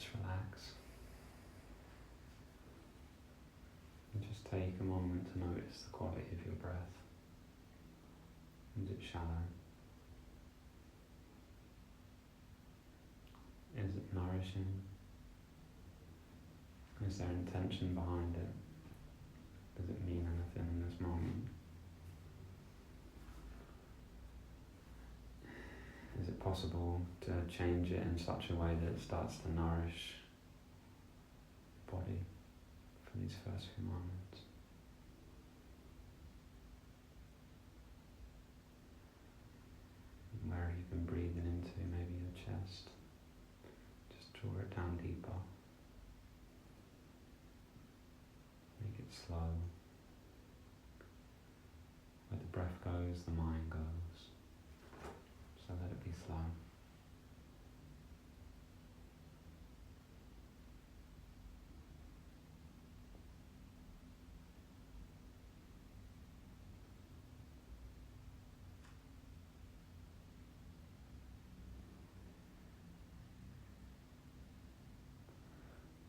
Just relax. And just take a moment to notice the quality of your breath. Is it shallow? Is it nourishing? Is there intention behind it? Does it mean anything in this moment? Is it possible to change it in such a way that it starts to nourish the body for these first few moments? Where you've been breathing into, maybe your chest. Just draw it down deeper. Make it slow. Where the breath goes, the mind goes. So let it be slow.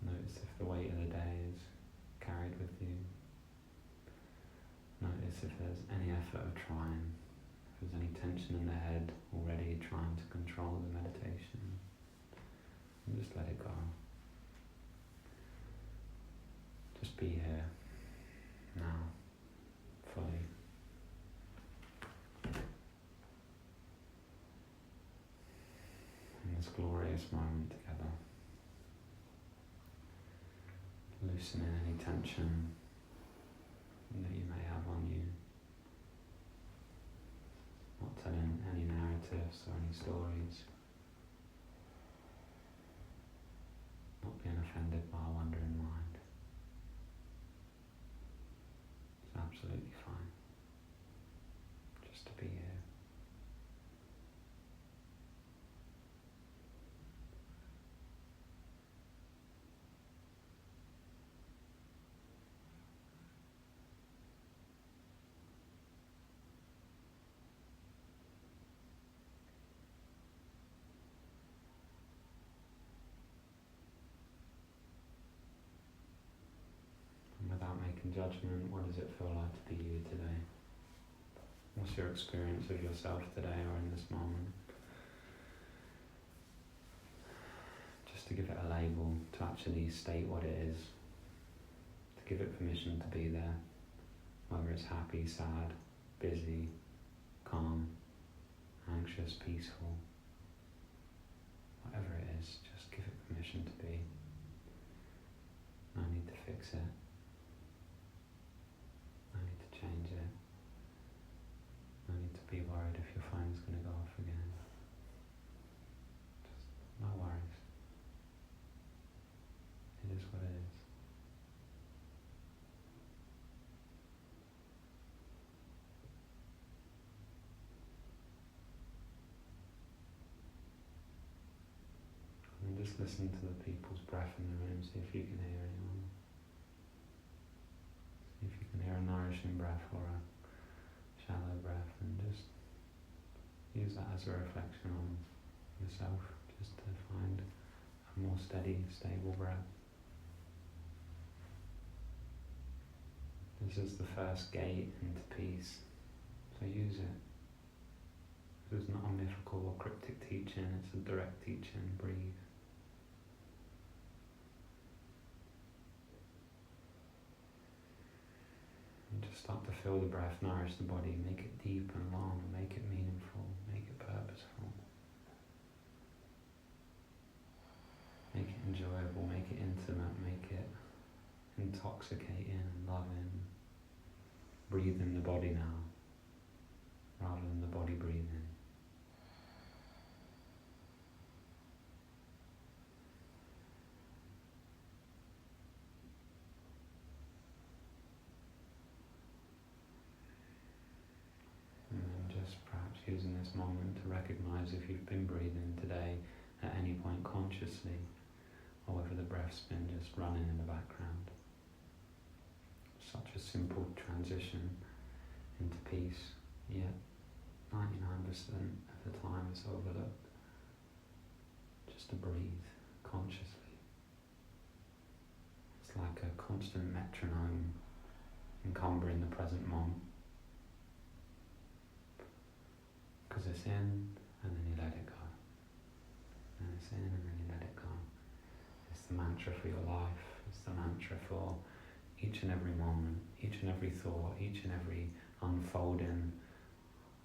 Notice if the weight of the day is carried with you. Notice if there's any effort of trying, if there's any tension in the head already trying to control the meditation. And just let it go. Just be here, now, fully. In this glorious moment together. Loosening any tension that you may have on you. Not telling any narratives or any stories. Not being offended by a wandering mind. It's absolutely fine. Just to be here. Without making judgment, what does it feel like to be you today? What's your experience of yourself today or in this moment? Just to give it a label, to actually state what it is, to give it permission to be there, whether it's happy, sad, busy, calm, anxious, peaceful, whatever it is, just give it permission to be. No need to fix it. No need to change it. No need to be worried if your phone's going to go off again. Just no worries. It is what it is. And just listen to the people's breath in the room, see if you can hear anyone. See if you can hear a nourishing breath or a shallow breath, and just use that as a reflection on yourself, just to find a more steady, stable breath. This is the first gate into peace, so use it. This is not a mythical or cryptic teaching, it's a direct teaching. Breathe. And just start to feel the breath nourish the body, make it deep and long, make it meaningful, make it purposeful. Make it enjoyable, make it intimate, make it intoxicating and loving. Breathe in the body now, rather than the body breathing. And then just perhaps using this moment to recognize if you've been breathing today at any point consciously, or whether the breath's been just running in the background. Such a simple transition into peace, yet 99% of the time it's overlooked. Just to breathe consciously. a constant metronome encumbering the present moment. Because it's in, and then you let it go. And it's in, and then you let it go. It's the mantra for your life. It's the mantra for each and every moment, each and every thought, each and every unfolding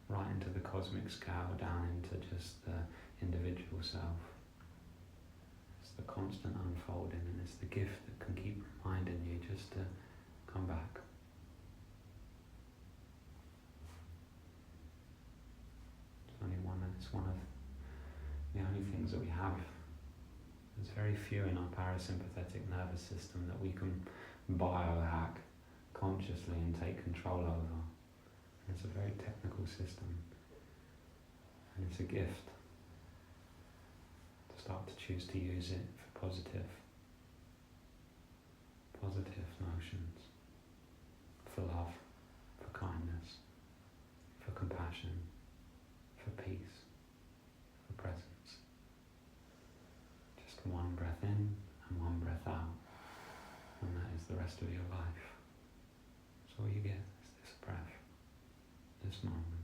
right into the cosmic scale, down into just the individual self. It's the constant unfolding, and it's the gift that can keep reminding you just to come back. It's one of the only things that we have. There's very few in our parasympathetic nervous system that we can biohack consciously and take control over. It's a very technical system, and it's a gift to start to choose to use it for positive notions, for love, for kindness, for compassion, for peace, for presence. Just one breath in and one breath out, and that is the rest of your life. That's all you get, is this breath, this moment.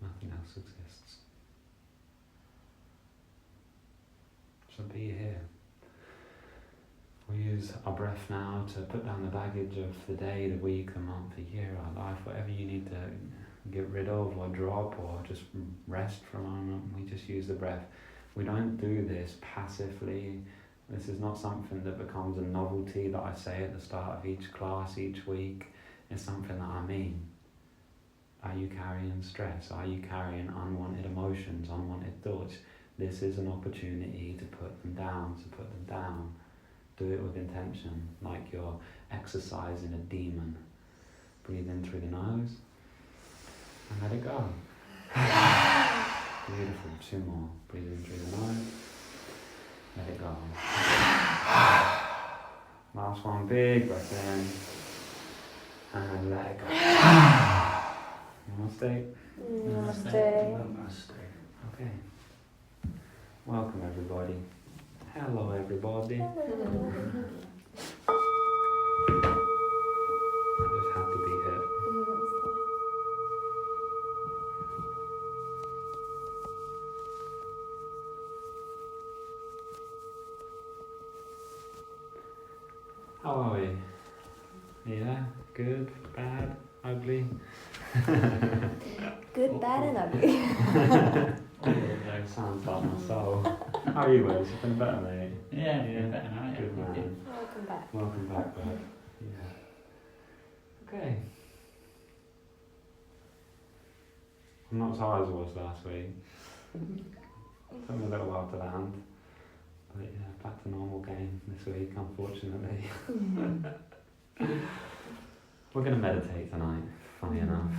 Nothing else exists. So be here. We use our breath now to put down the baggage of the day, the week, the month, the year, our life, whatever you need to get rid of or drop or just rest for a moment. We just use the breath. We don't do this passively. This is not something that becomes a novelty that I say at the start of each class, each week. It's something that I mean. Are you carrying stress? Are you carrying unwanted emotions, unwanted thoughts? This is an opportunity to put them down, Do it with intention, like you're exercising a demon. Breathe in through the nose and let it go. Beautiful, 2 more. Breathe in through the nose, let it go. Last one, big breath in and let it go. Namaste. Namaste. Namaste. Okay. Welcome everybody. Hello everybody. I just had to be here. How are we? Yeah, good, bad, ugly? Good, bad, and ugly. That sounds like my soul. How are you, Wes? You feeling better, mate? Yeah, better now. Yeah. Good man. Welcome back. Welcome back, bud. Yeah. Okay. I'm not as high as I was last week. Took me a little while to land. But yeah, back to normal game this week, unfortunately. We're going to meditate tonight, funny enough.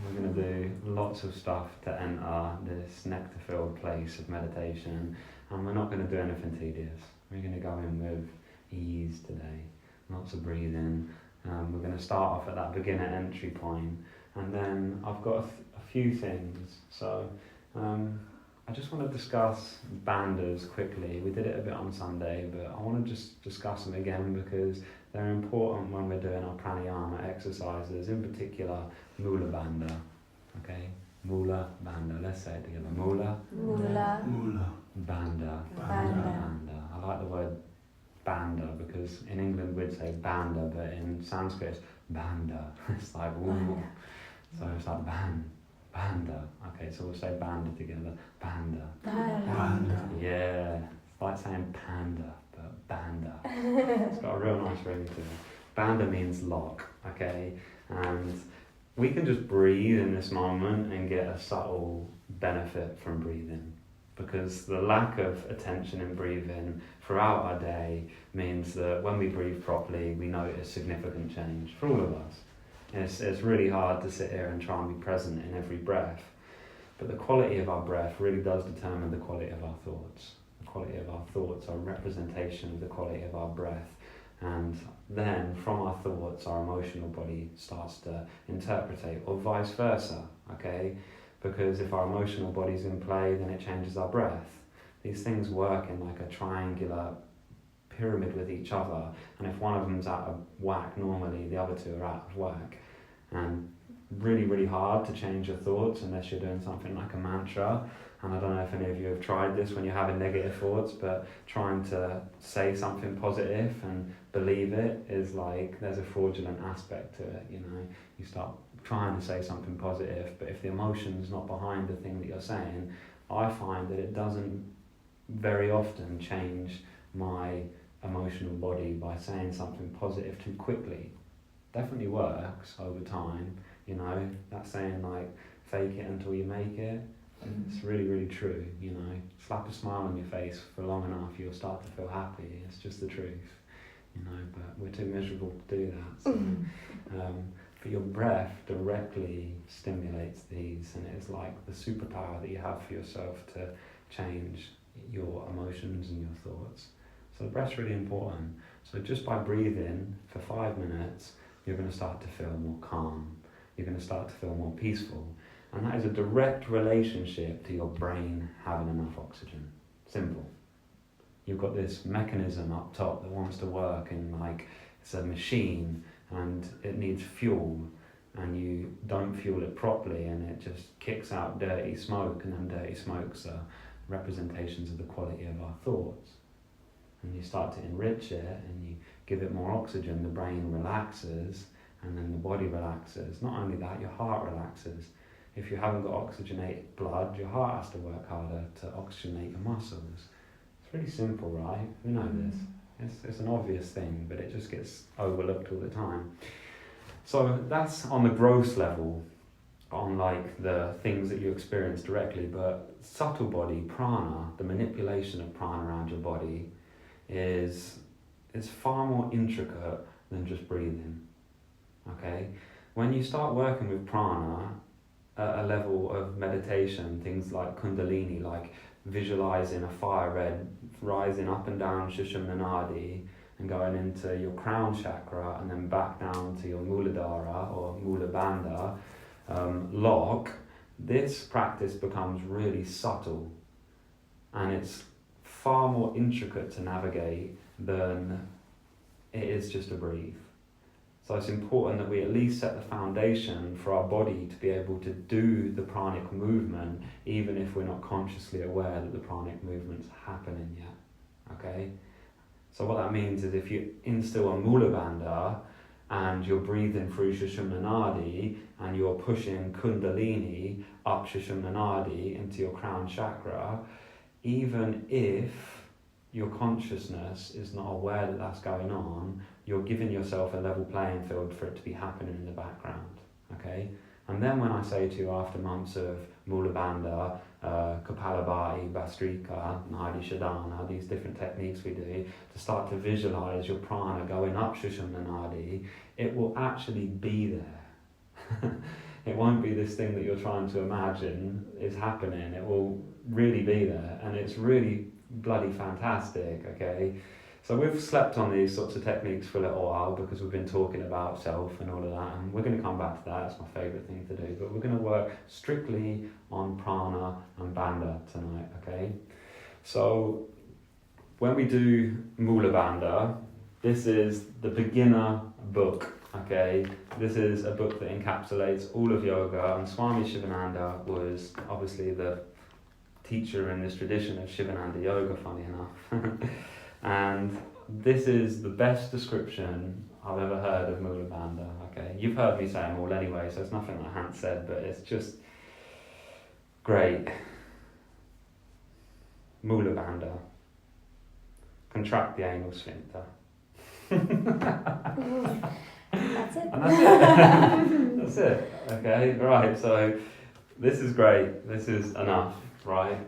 We're going to do lots of stuff to enter this nectar-filled place of meditation, and we're not going to do anything tedious. We're going to go in with ease today, lots of breathing. We're going to start off at that beginner entry point, and then I've got a few things. So I just want to discuss bandhas quickly. We did it a bit on Sunday, but I want to just discuss them again because they're important when we're doing our pranayama exercises, in particular Mula Bandha. Okay? Mula Bandha. Let's say it together. Mula. Mula. Mula. Bandha. Bandha. I like the word bandha because in England we'd say bandha, but in Sanskrit it's bandha. It's like ooh. So it's like bandha. Okay, so we'll say bandha together. Bandha. Bandha. Yeah. It's like saying panda, but bandha. It's got a real nice ring to it. Bandha means lock, okay? And we can just breathe in this moment and get a subtle benefit from breathing, because the lack of attention in breathing throughout our day means that when we breathe properly, we notice significant change for all of us. It's really hard to sit here and try and be present in every breath, but the quality of our breath really does determine the quality of our thoughts. The quality of our thoughts are a representation of the quality of our breath. And then from our thoughts, our emotional body starts to interpretate, or vice versa, okay? Because if our emotional body's in play, then it changes our breath. These things work in like a triangular pyramid with each other, and if one of them's out of whack, normally the other two are out of whack. And really, really hard to change your thoughts unless you're doing something like a mantra. And I don't know if any of you have tried this when you're having negative thoughts, but trying to say something positive and believe it is like, there's a fraudulent aspect to it, you know. You start trying to say something positive, but if the emotion's not behind the thing that you're saying, I find that it doesn't very often change my emotional body by saying something positive too quickly. Definitely works over time, you know, that saying like, fake it until you make it. It's really, really true, you know. Slap a smile on your face for long enough, you'll start to feel happy. It's just the truth, you know, but we're too miserable to do that. So, but your breath directly stimulates these, and it's like the superpower that you have for yourself to change your emotions and your thoughts. So the breath's really important. So just by breathing for 5 minutes, you're going to start to feel more calm. You're going to start to feel more peaceful. And that is a direct relationship to your brain having enough oxygen. Simple. You've got this mechanism up top that wants to work, and like it's a machine and it needs fuel, and you don't fuel it properly and it just kicks out dirty smoke, and then dirty smokes are representations of the quality of our thoughts. And you start to enrich it and you give it more oxygen, the brain relaxes, and then the body relaxes. Not only that, your heart relaxes. If you haven't got oxygenated blood, your heart has to work harder to oxygenate your muscles. It's really simple, right? We know this. It's an obvious thing, but it just gets overlooked all the time. So that's on the gross level, on like the things that you experience directly, but subtle body, prana, the manipulation of prana around your body is far more intricate than just breathing, okay? When you start working with prana, at a level of meditation, things like kundalini, like visualizing a fire red rising up and down Sushumna Nadi and going into your crown chakra and then back down to your Muladhara or Mula Bandha lock, this practice becomes really subtle, and it's far more intricate to navigate than it is just to breathe. So it's important that we at least set the foundation for our body to be able to do the pranic movement, even if we're not consciously aware that the pranic movement's happening yet, okay? So what that means is if you instill a Mula Bandha and you're breathing through Sushumna Nadi and you're pushing Kundalini up Sushumna Nadi into your crown chakra, even if your consciousness is not aware that that's going on, you're giving yourself a level playing field for it to be happening in the background, okay? And then when I say to you after months of Mula Bandha, Kapalabhati, Bhastrika, Nadi Shadana, these different techniques we do, to start to visualize your prana going up Sushumna Nadi, it will actually be there. It won't be this thing that you're trying to imagine is happening. It will really be there, and it's really bloody fantastic, okay? So we've slept on these sorts of techniques for a little while because we've been talking about self and all of that, and we're going to come back to that. It's my favourite thing to do, but we're going to work strictly on prana and bandha tonight, okay? So when we do Mula Bandha, this is the beginner book, okay? This is a book that encapsulates all of yoga, and Swami Shivananda was obviously the teacher in this tradition of Shivananda Yoga, funny enough. And this is the best description I've ever heard of Mula Bandha, okay? You've heard me say them all anyway, so it's nothing that I haven't said, but it's just great. Mula Bandha. Contract the anal sphincter. That's it. And that's it. That's it, okay? Right, so this is great. This is enough, right?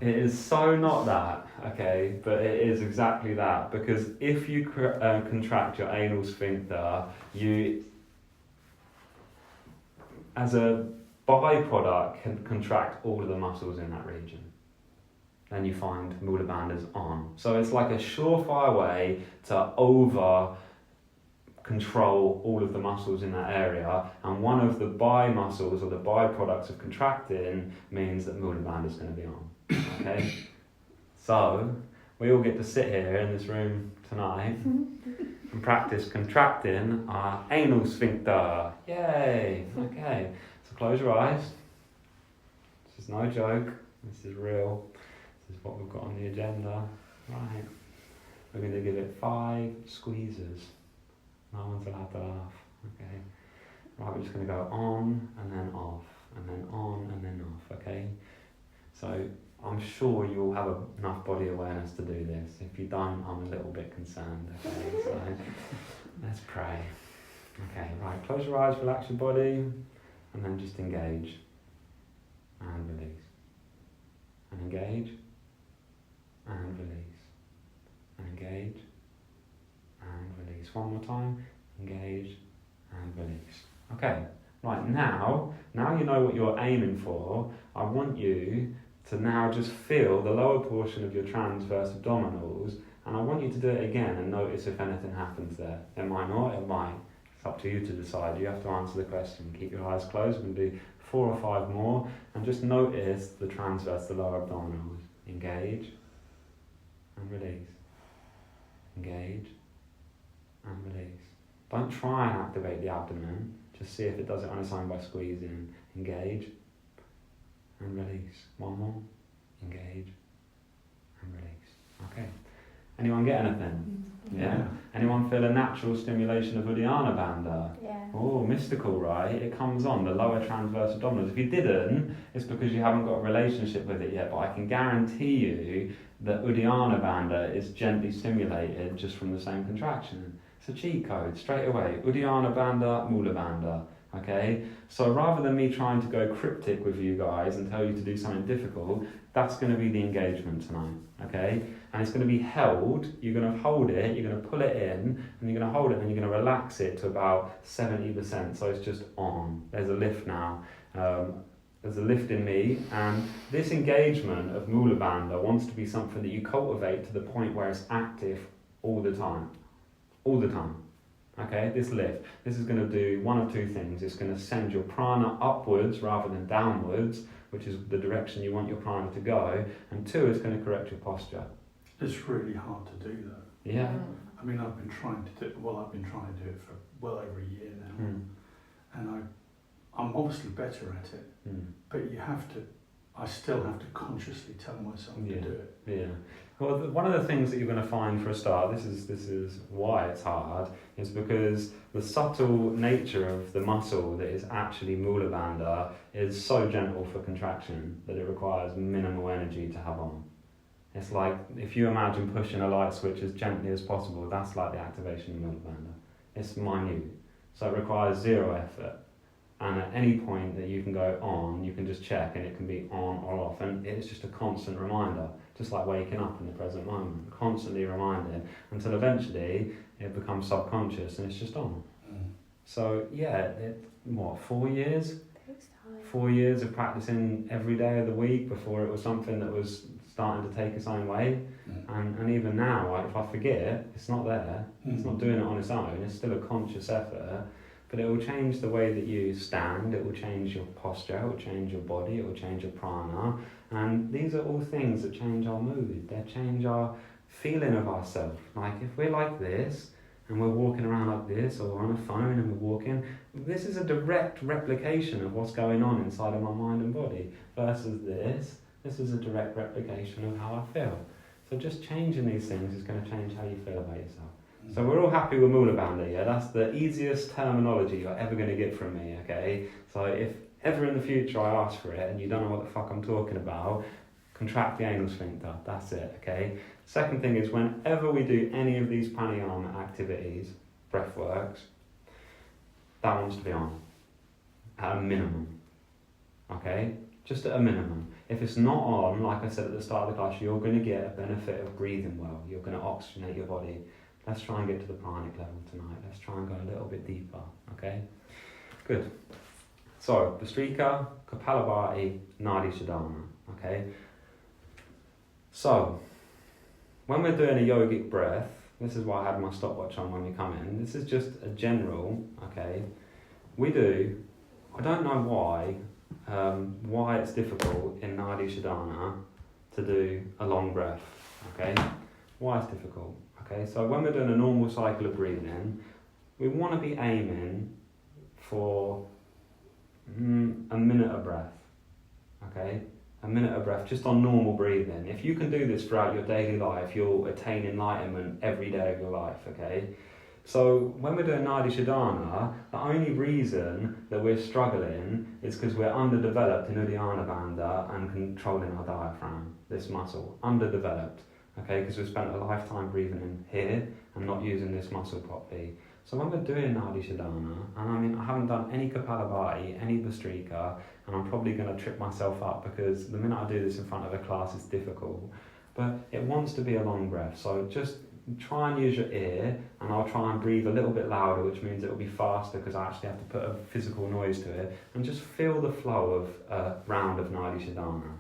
It is so not that, okay, but it is exactly that, because if you contract your anal sphincter, you, as a byproduct, can contract all of the muscles in that region. Then you find Mula Bandha's on. So it's like a surefire way to over control all of the muscles in that area, and one of the muscles or the byproducts of contracting means that Mula Bandha is going to be on. Okay, so we all get to sit here in this room tonight and practice contracting our anal sphincter. Yay! Okay, so close your eyes. This is no joke, this is real. This is what we've got on the agenda. Right, we're going to give it 5 squeezes. No one's allowed to laugh. Okay, right, we're just going to go on and then off, and then on and then off, okay? So I'm sure you'll have enough body awareness to do this. If you don't, I'm a little bit concerned, okay? So let's pray. Okay, right, close your eyes, relax your body, and then just engage. And release. And engage. And release. And engage. And release. One more time. Engage. And release. Okay, right, now you know what you're aiming for. I want you to now just feel the lower portion of your transverse abdominals, and I want you to do it again and notice if anything happens there. It might not, it might. It's up to you to decide. You have to answer the question. Keep your eyes closed. We're going to do 4 or 5 more, and just notice the transverse, the lower abdominals. Engage and release. Engage and release. Don't try and activate the abdomen. Just see if it does it on its own by squeezing. Engage and release. One more. Engage and release. Okay. Anyone get anything? Yeah. Anyone feel a natural stimulation of Uddiyana Bandha? Yeah. Oh, mystical, right? It comes on, the lower transverse abdominals. If you didn't, it's because you haven't got a relationship with it yet, but I can guarantee you that Uddiyana Bandha is gently stimulated just from the same contraction. It's a cheat code, straight away. Uddiyana Bandha, Mula Bandha. Okay? So rather than me trying to go cryptic with you guys and tell you to do something difficult, that's going to be the engagement tonight. Okay? And it's going to be held. You're going to hold it, you're going to pull it in, and you're going to hold it, and you're going to relax it to about 70%. So it's just on. There's a lift now. There's a lift in me, and this engagement of Mula Bandha wants to be something that you cultivate to the point where it's active all the time. All the time. Okay, this lift, this is going to do one of 2 things. It's going to send your prana upwards rather than downwards, which is the direction you want your prana to go, and 2, it's going to correct your posture. It's really hard to do that. Yeah. I mean, I've been trying to do it for well over a year now, and I'm obviously better at it, but I still have to consciously tell myself to do it. Yeah. Well, one of the things that you're going to find for a start, this is why it's hard, is because the subtle nature of the muscle that is actually Mula Bandha is so gentle for contraction that it requires minimal energy to have on. It's like, if you imagine pushing a light switch as gently as possible, that's like the activation of Mula Bandha. It's minute, so it requires 0 effort. And at any point that you can go on, you can just check, and it can be on or off. And it's just a constant reminder, just like waking up in the present moment, constantly reminded until eventually it becomes subconscious and it's just on. So yeah, 4 years? 4 years of practicing every day of the week before it was something that was starting to take its own way. And even now, like, if I forget, it's not there. It's not doing it on its own. It's still a conscious effort. But it will change the way that you stand, it will change your posture, it will change your body, it will change your prana. And these are all things that change our mood, they change our feeling of ourselves. Like, if we're like this, and we're walking around like this, or we're on a phone and we're walking, this is a direct replication of what's going on inside of my mind and body. Versus this is a direct replication of how I feel. So just changing these things is going to change how you feel about yourself. So we're all happy with Mula Bandha, yeah? That's the easiest terminology you're ever going to get from me, okay? So if ever in the future I ask for it and you don't know what the fuck I'm talking about, contract the anal sphincter, that's it, okay? Second thing is, whenever we do any of these pranayama activities, breath works, that wants to be on, at a minimum, okay? Just at a minimum. If it's not on, like I said at the start of the class, you're going to get a benefit of breathing well. You're going to oxygenate your body. Let's try and get to the pranic level tonight. Let's try and go a little bit deeper, okay? Good. So, Bhastrika, Kapalabhati, Nadi Shodhana, okay? So, when we're doing a yogic breath, this is why I had my stopwatch on when we come in, this is just a general, okay? We do, I don't know why it's difficult in Nadi Shodhana to do a long breath, okay? Why it's difficult? Okay, so when we're doing a normal cycle of breathing, we want to be aiming for a minute of breath. Okay, a minute of breath just on normal breathing. If you can do this throughout your daily life, you'll attain enlightenment every day of your life. Okay, so when we're doing Nadi Shodhana, the only reason that we're struggling is because we're underdeveloped in Uddiyana Bandha and controlling our diaphragm, this muscle, underdeveloped. Okay, because we've spent a lifetime breathing in here and not using this muscle properly. So when we're doing Nadi Shodhana, and I mean, I haven't done any Kapalabhati, any Bhastrika, and I'm probably going to trip myself up because the minute I do this in front of a class, it's difficult. But it wants to be a long breath, so just try and use your ear, and I'll try and breathe a little bit louder, which means it'll be faster because I actually have to put a physical noise to it, and just feel the flow of a round of Nadi Shodhana.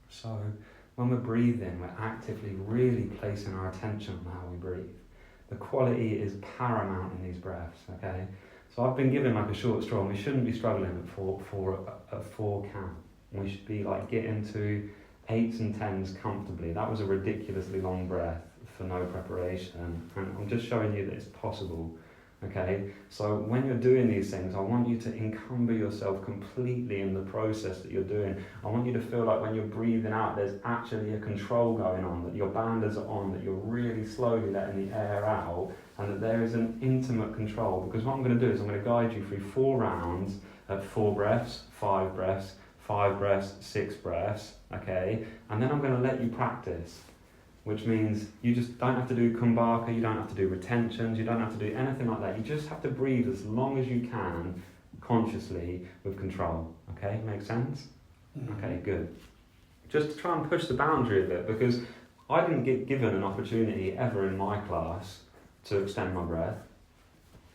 So when we're breathing, we're actively really placing our attention on how we breathe. The quality is paramount in these breaths, okay? So I've been given like a short straw, and we shouldn't be struggling at four count. We should be like getting to 8s and 10s comfortably. That was a ridiculously long breath for no preparation, and I'm just showing you that it's possible. Okay, so when you're doing these things, I want you to encumber yourself completely in the process that you're doing. I want you to feel like when you're breathing out, there's actually a control going on, that your bandhas are on, that you're really slowly letting the air out, and that there is an intimate control. Because what I'm going to do is I'm going to guide you through 4 rounds at 4 breaths, 5 breaths, 5 breaths, 6 breaths, okay? And then I'm going to let you practice, which means you just don't have to do kumbhaka, you don't have to do retentions, you don't have to do anything like that. You just have to breathe as long as you can, consciously, with control. Okay, make sense? Mm-hmm. Okay, good. Just to try and push the boundary a bit, because I didn't get given an opportunity ever in my class to extend my breath.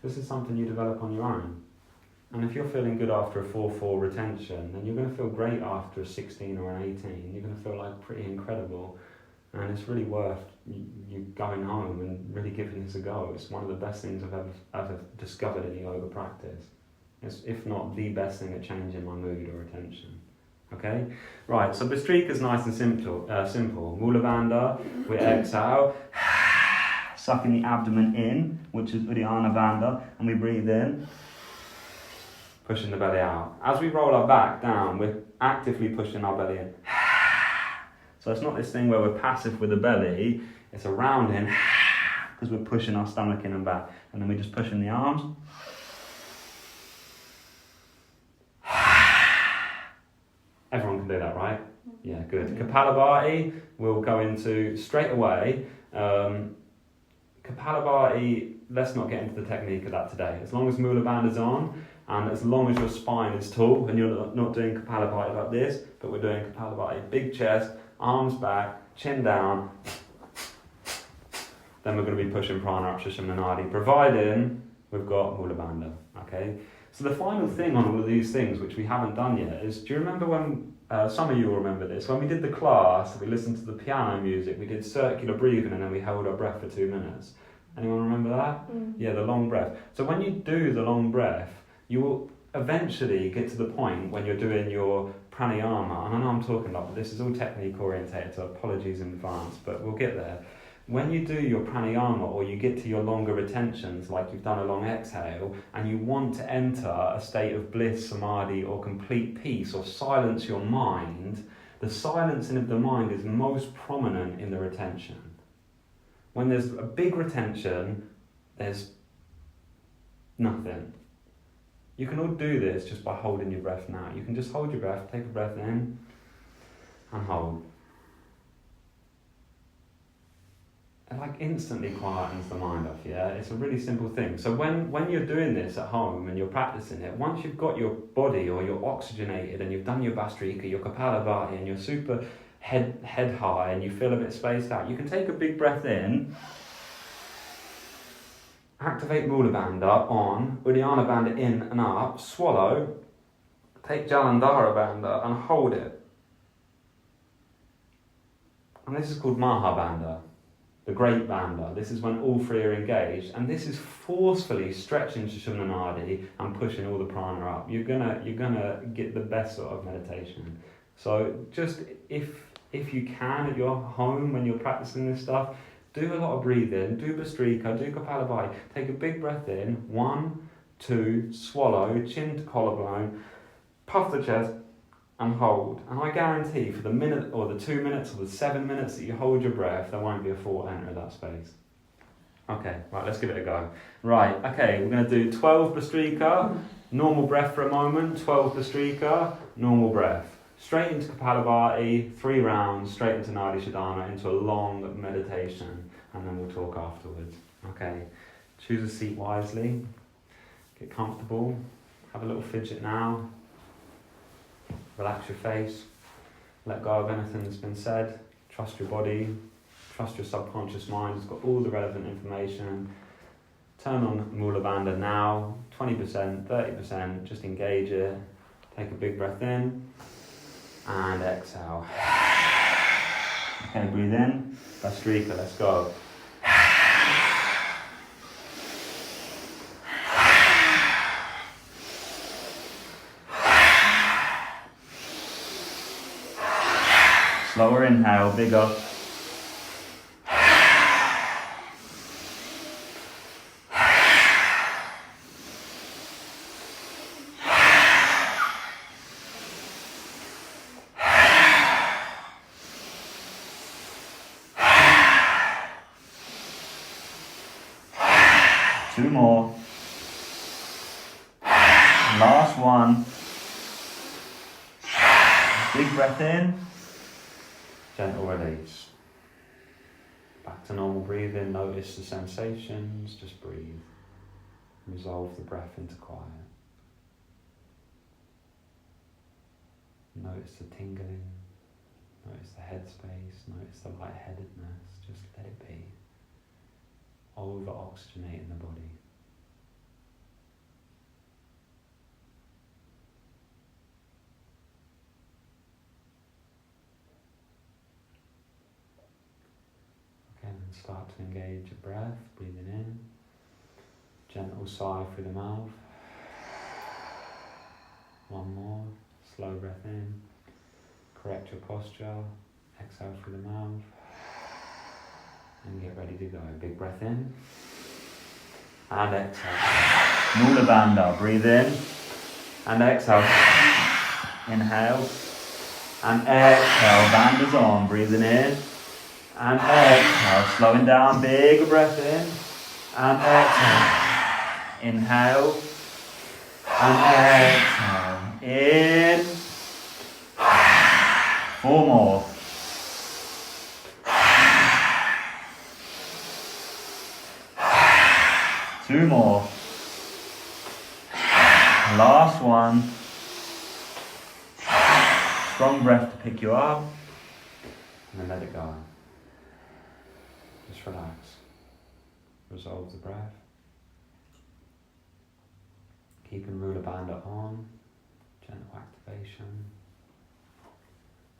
This is something you develop on your own. And if you're feeling good after a 4-4 retention, then you're going to feel great after a 16 or an 18. You're going to feel like pretty incredible. And it's really worth you going home and really giving this a go. It's one of the best things I've ever discovered in yoga practice. It's, if not the best thing at changing my mood or attention. Okay? Right, so Bhastrika is nice and simple. Mula Bandha, we exhale, sucking the abdomen in, which is Uddiyana Bandha, and we breathe in, pushing the belly out. As we roll our back down, we're actively pushing our belly in. So it's not this thing where we're passive with the belly, it's a rounding, because we're pushing our stomach in and back. And then we just push in the arms. Everyone can do that, right? Yeah, good. Kapalabhati, we'll go into straight away. Kapalabhati, let's not get into the technique of that today. As long as Mula Bandha's on, and as long as your spine is tall, and you're not doing Kapalabhati like this, but we're doing Kapalabhati, big chest, arms back, chin down, then we're going to be pushing Prana up Shisham Nadi, providing we've got Mula Bandha, okay? So the final thing on all of these things, which we haven't done yet, is, do you remember when some of you will remember this. When we did the class, we listened to the piano music, we did circular breathing and then we held our breath for 2 minutes. Anyone remember that? Yeah, the long breath. So when you do the long breath, you will eventually get to the point when you're doing your pranayama, and I know I'm talking a lot, but this is all technique orientated, so apologies in advance, but we'll get there. When you do your pranayama, or you get to your longer retentions, like you've done a long exhale, and you want to enter a state of bliss, samadhi, or complete peace, or silence your mind, the silencing of the mind is most prominent in the retention. When there's a big retention, there's nothing. You can all do this just by holding your breath now. You can just hold your breath, take a breath in, and hold. It like instantly quietens the mind off, yeah? It's a really simple thing. So when you're doing this at home and you're practicing it, once you've got your body or you're oxygenated and you've done your Bhastrika, your Kapalabhati, and you're super head high and you feel a bit spaced out, you can take a big breath in, activate Mula Bandha on, Uddiyana Bandha in and up, swallow, take Jalandhara Bandha and hold it. And this is called Maha Bandha, the great bandha. This is when all three are engaged, and this is forcefully stretching Sushumna Nadi and pushing all the prana up. You're gonna get the best sort of meditation. So just if you can at your home when you're practicing this stuff, do a lot of breathing, do Bhastrika, do Kapalabhati, take a big breath in, 1, 2, swallow, chin to collarbone, puff the chest, and hold. And I guarantee for the minute or the 2 minutes or the 7 minutes that you hold your breath, there won't be a thought enter that space. Okay, right, let's give it a go. Right, okay, we're going to do 12 Bhastrika, normal breath for a moment, 12 Bhastrika, normal breath. Straight into Kapalabhati, 3 rounds, straight into Nadi Shodhana, into a long meditation, and then we'll talk afterwards. Okay, choose a seat wisely, get comfortable, have a little fidget now, relax your face, let go of anything that's been said, trust your body, trust your subconscious mind, it's got all the relevant information. Turn on Mula Bandha now, 20%, 30%, just engage it, take a big breath in, and exhale. Okay, breathe in, Bhastrika, let's go. Slower inhale, bigger. Two more. Last one. Big breath in. Gentle release. Back to normal breathing. Notice the sensations. Just breathe. Resolve the breath into quiet. Notice the tingling. Notice the headspace. Notice the lightheadedness. Just let it be. Over-oxygenating the body. Okay, then start to engage your breath, breathing in. Gentle sigh through the mouth. One more, slow breath in. Correct your posture, exhale through the mouth. And get ready to go. Big breath in. And exhale. Mula Bandha. Breathe in. And exhale. Inhale. And exhale. Bandha's on. Breathing in. And exhale. Slowing down. Big breath in. And exhale. Inhale. And exhale. In. 4 more. Two more. Last one. Strong breath to pick you up. And then let it go. Just relax. Resolve the breath. Keeping Mula Bandha on. Gentle activation.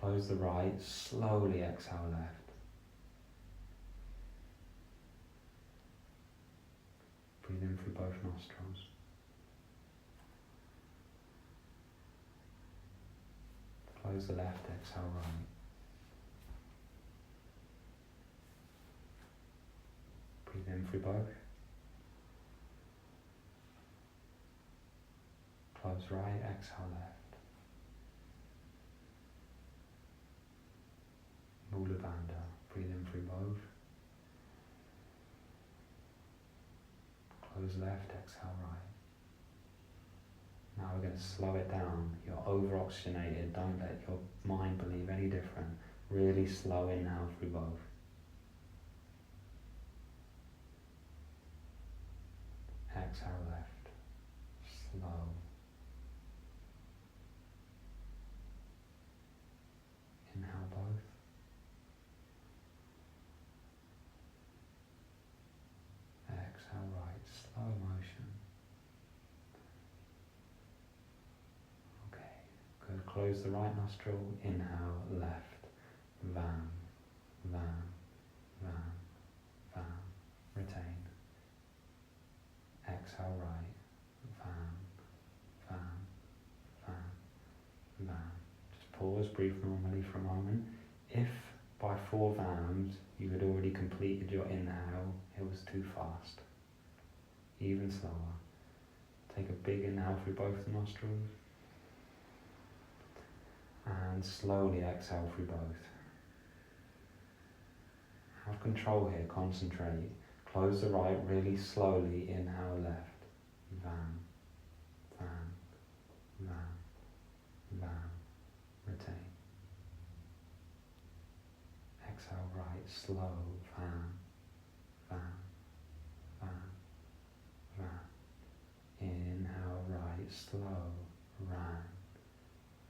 Close the right, slowly exhale left. Breathe in through both nostrils. Close the left, exhale right. Breathe in through both. Close right, exhale left. Mula Bandha. Breathe in through both. Close left, exhale right. Now we're going to slow it down. You're over-oxygenated. Don't let your mind believe any different. Really slow inhale through both. Exhale left. Slow. Inhale both. Exhale right. Slow motion. Okay. Good. Close the right nostril. Inhale left. Vam. Vam. Vam. Vam. Retain. Exhale right. Vam. Vam. Vam. Vam. Just pause, breathe normally for a moment. If by 4 vams you had already completed your inhale, it was too fast. Even slower. Take a big inhale through both nostrils and slowly exhale through both. Have control here, concentrate. Close the right really slowly, inhale left. Vam, vam, vam, vam. Retain. Exhale right, slow, vam, vam, vam, vam. Inhale right, slow, ram,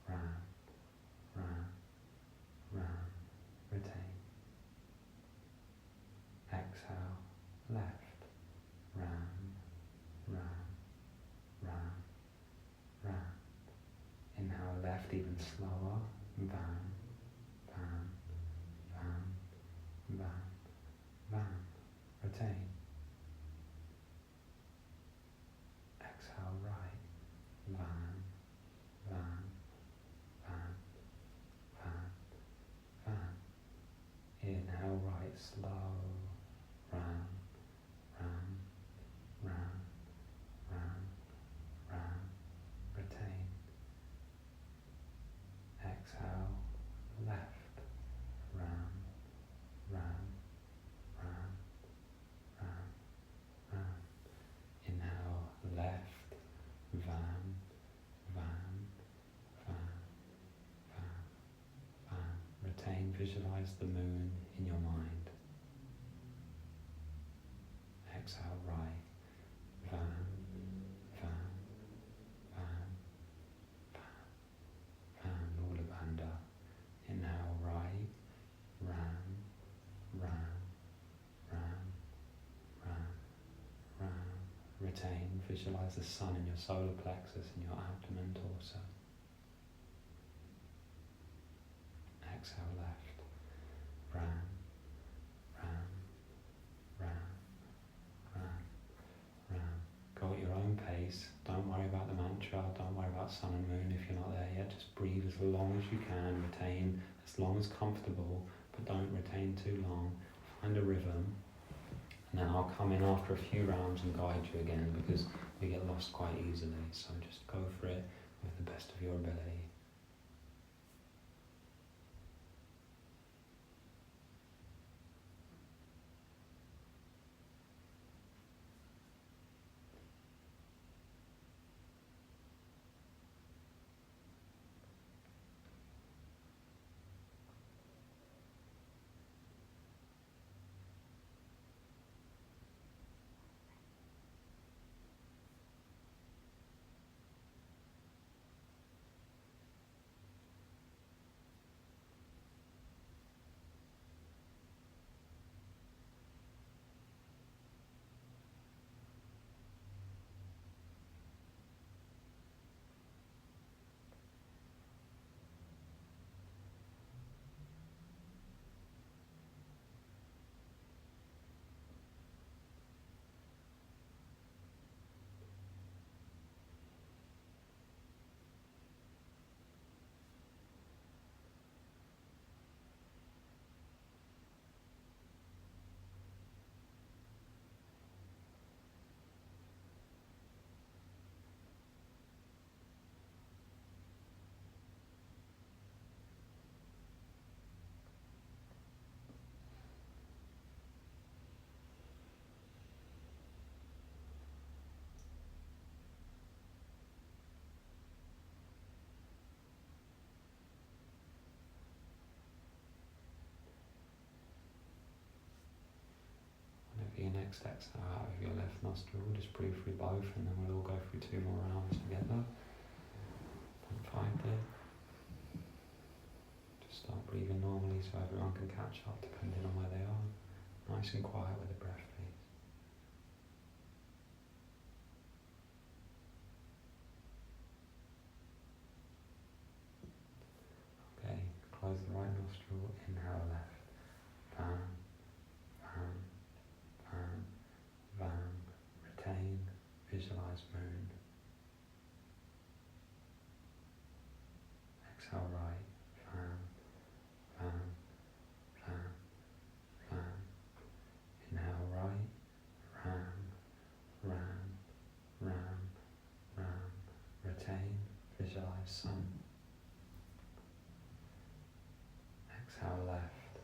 ram, ram, ram. Retain. Exhale left, ram, ram, ram, ram. Inhale left even slower, vam, vam, vam, vam, vam. Retain. Exhale right, vam, vam, vam, vam, vam. Inhale right, slow, ram, ram, ram, ram, ram. Retain. Exhale left, ram, ram, ram, ram, ram. Inhale left, vam, vam, vam, vam, vam. Retain, visualize the moon in your mind. Exhale right, vam, vam, vam, vam, vam. Mula Bandha. Inhale right, ram, ram, ram, ram, ram. Retain, visualize the sun in your solar plexus and your abdomen torso. Exhale left, ram, ram, ram, ram, ram. Go at your own pace. Don't worry about the mantra, don't worry about sun and moon if you're not there yet. Just breathe as long as you can, retain as long as comfortable, but don't retain too long. Find a rhythm, and then I'll come in after a few rounds and guide you again, because we get lost quite easily. So just go for it with the best of your ability. next exhale out of your left nostril. Just breathe through both, and then we'll all go through 2 more rounds together. Don't fight it. Just start breathing normally so everyone can catch up depending on where they are. Nice and quiet with the breath, please. Okay, close the right nostril, inhale left. Vam, vam, vam, vam. Retain, visualize moon. Exhale right. Vam, vam, vam, vam. Inhale right. Ram, ram, ram, ram. Retain, visualize sun. Exhale left.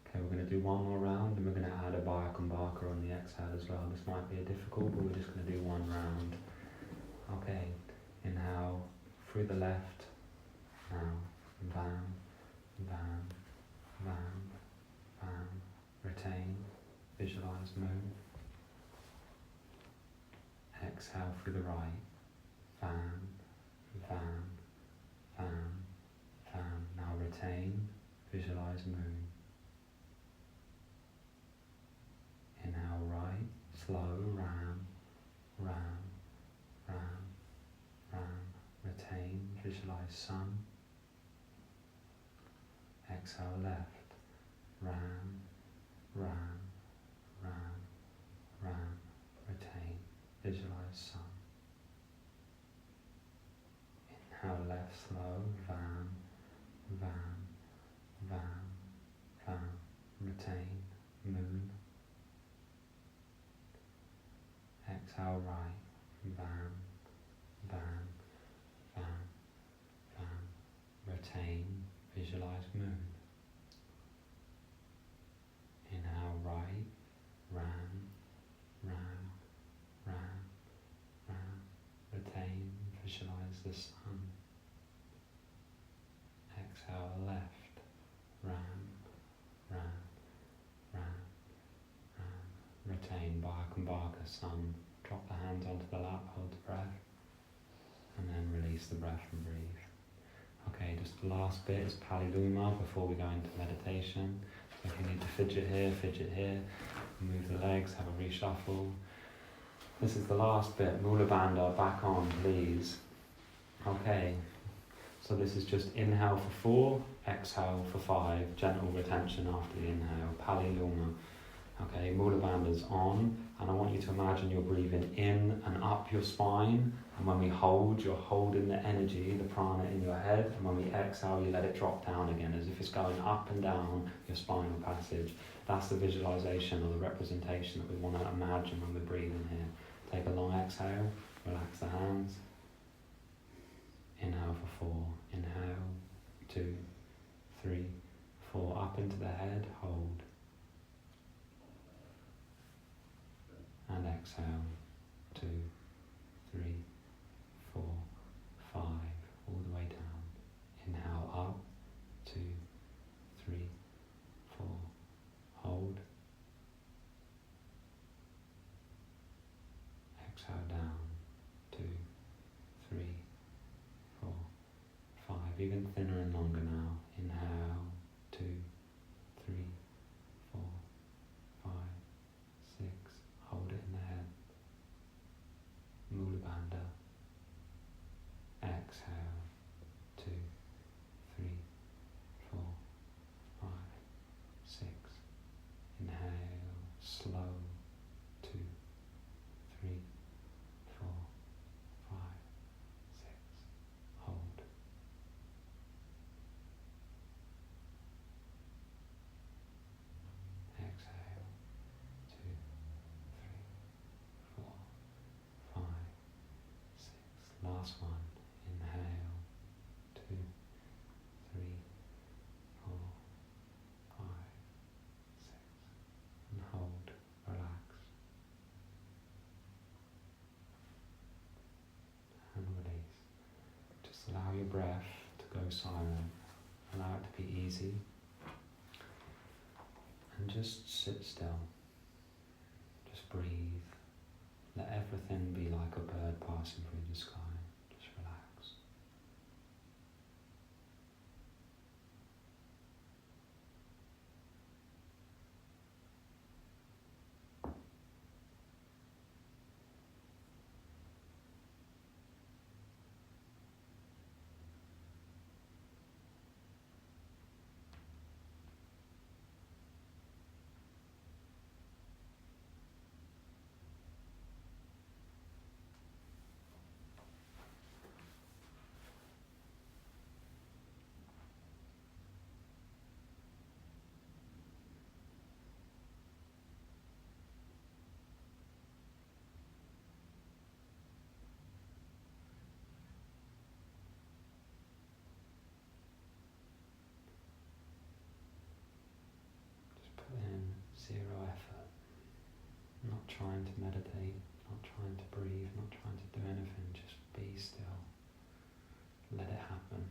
Okay, we're going to do one more round and we're going to add a Bayakambaka on the exhale as well. This might be a difficult, but we're just going to do one round. Okay, inhale through the left. Now, vam, vam, vam, vam. Retain, visualize moon. Exhale through the right. Vam, vam, vam, vam. Now retain, visualize moon. Inhale right, slow, ram, ram, ram, ram. Retain, visualize sun. Exhale left, ram, ram, ram, ram. Retain, visualize sun. Inhale left, slow, vam, vam, vam, vam. Retain, moon. Exhale right, vam, vam, vam, vam. Retain, visualize moon. Inhale right, ram, ram, ram, ram. Retain, visualize the sun. Exhale left, ram, ram, ram, ram. Retain, Bayakambaka, sun. Drop the hands onto the lap, hold the breath, and then release the breath and breathe. Okay, just the last bit is Paliluma before we go into meditation. So if you need to fidget here, move the legs, have a reshuffle. This is the last bit, Mula Bandha, back on please. Okay, so this is just inhale for 4, exhale for 5, gentle retention after the inhale, Paliluma. Okay, Mula Bandha's on, and I want you to imagine you're breathing in and up your spine, and when we hold, you're holding the energy, the prana in your head, and when we exhale, you let it drop down again, as if it's going up and down your spinal passage. That's the visualization or the representation that we want to imagine when we're breathing here. Take a long exhale, relax the hands. Inhale for 4, inhale, 2, 3, 4, up into the head, hold. And exhale, 2, 3, 4, 5, all the way down. Inhale up, 2, 3, 4, hold. Exhale down, 2, 3, 4, 5, even thinner and longer now. Inhale, 2, 3, 4, 5, 6, hold it in the head. Mula Bandha. Exhale, 2, 3, 4, 5, 6. Inhale, slow, 2, 3, 4, 5, 6. Hold. Exhale, 2, 3, 4, 5, 6. Last one. Inhale, 2, 3, 4, 5, 6. And hold. Relax. And release. Just allow your breath to go silent. Allow it to be easy. And And just sit still. Just breathe. Let everything be like a bird passing through the sky. Just relax. Put in zero effort. Not trying to meditate, not trying to breathe, not trying to do anything, just be still. Let it happen.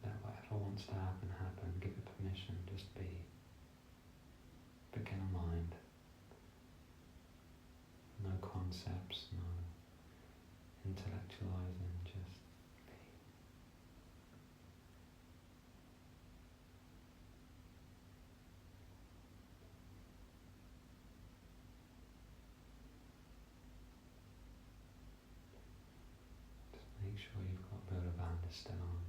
Let whatever wants to happen, happen. Give it permission, just be. Beginner mind. No concepts, no intellectualizing, just be. Make sure you've got a bit of bandage still on.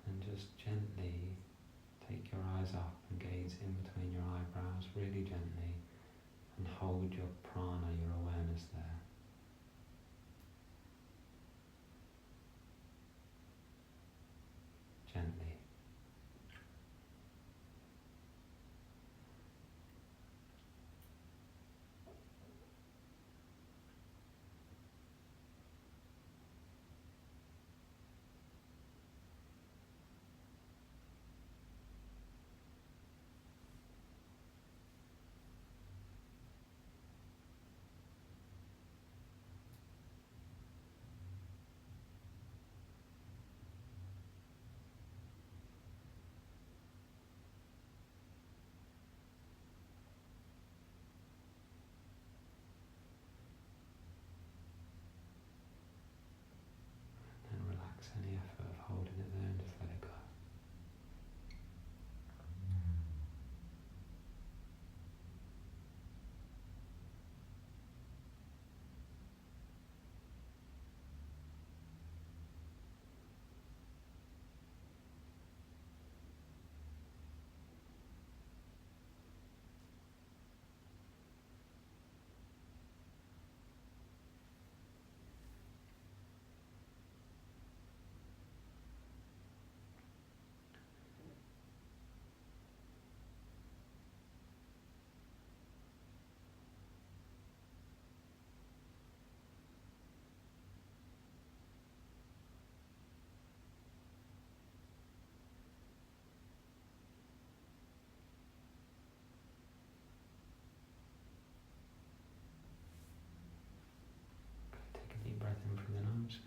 And just gently take your eyes up and gaze in between your eyebrows, really gently, and hold your prana, your awareness there. Gently. And relax any effort of holding it there and just let it go. Take a deep breath in through the nose.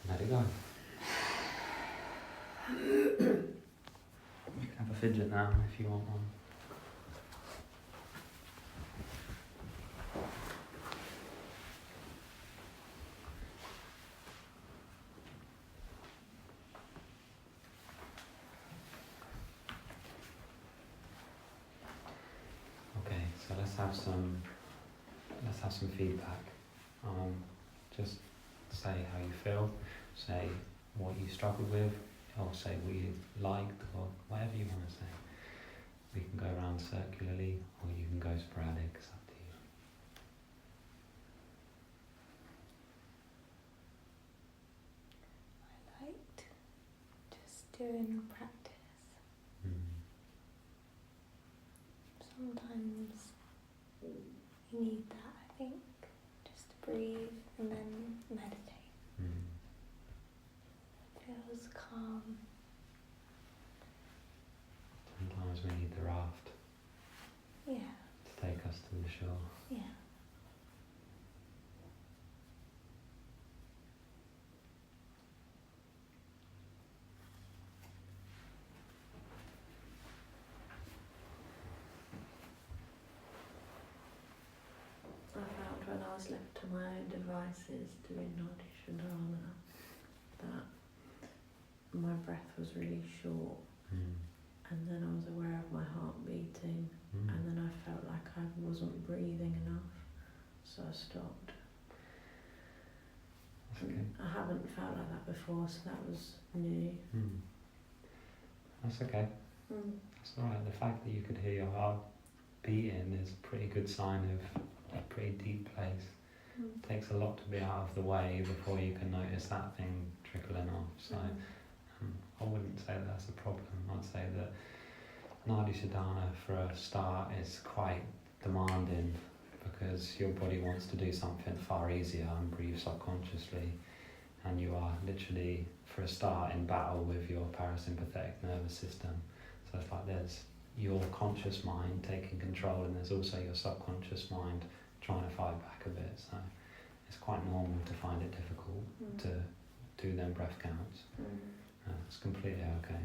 Let it go. You can have a fidget now if you want one. Okay, so let's have some feedback. Just say how you feel, say what you struggled with, or say what you liked, or whatever you want to say. We can go around circularly, or you can go sporadic, it's up to you. I liked just doing practice. Sometimes you need that, I think, just to breathe and then meditate. Feels calm. Sometimes we need the raft Yeah. to take us to the shore. Yeah. my devices doing dharma that my breath was really short, and then I was aware of my heart beating, and then I felt like I wasn't breathing enough, so I stopped. That's okay. I haven't felt like that before, so that was new. That's okay. That's alright. The fact that you could hear your heart beating is a pretty good sign of a pretty deep place. It takes a lot to be out of the way before you can notice that thing trickling off. So I wouldn't say that's a problem. I'd say that Nadi Shodhana for a start is quite demanding because your body wants to do something far easier and breathe subconsciously, and you are literally for a start in battle with your parasympathetic nervous system. So it's like there's your conscious mind taking control and there's also your subconscious mind trying to fight back a bit. So it's quite normal to find it difficult to do them breath counts. It's completely okay.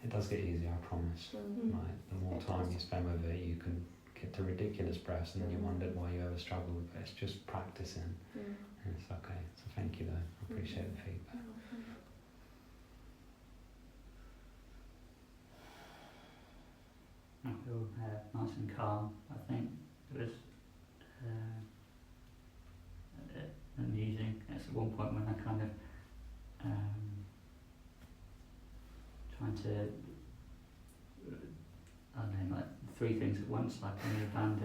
It does get easier, I promise. Like, the more time you spend with it, you can get to ridiculous breaths and then you wondered why you ever struggled, but it's just practicing. And it's okay. So thank you though. I appreciate the feedback. I feel nice and calm. I think it was amusing. It's at one point when I kind of trying to, I don't know, like 3 things at once, like on the band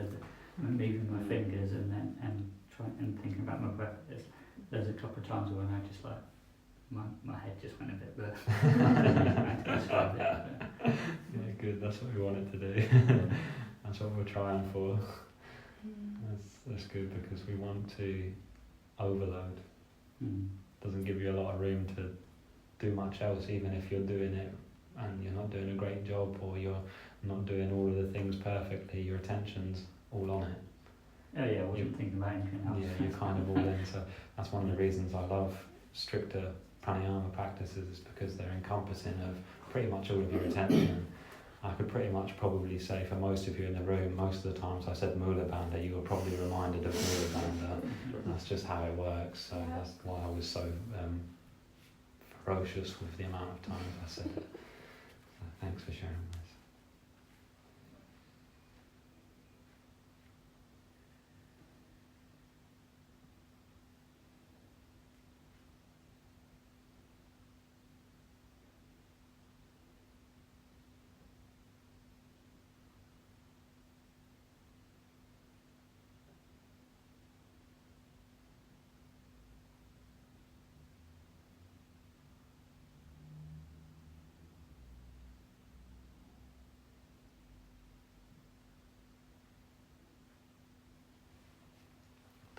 and moving my fingers and then trying and thinking about my breath. There's a couple of times when I just like my head just went a bit blur. Yeah, good. That's what we wanted to do. That's what we're trying for. That's good because we want to overload. Doesn't give you a lot of room to do much else, even if you're doing it and you're not doing a great job or you're not doing all of the things perfectly. Your attention's all on it. Oh yeah, I wasn't thinking about anything else. Yeah, you're kind of all in. So that's one of the reasons I love stricter pranayama practices, is because they're encompassing of pretty much all of your attention. I could pretty much probably say for most of you in the room, most of the times I said Mula Bandha, you were probably reminded of Mula Bandha. That's just how it works. So that's why I was so ferocious with the amount of times I said it. So thanks for sharing this.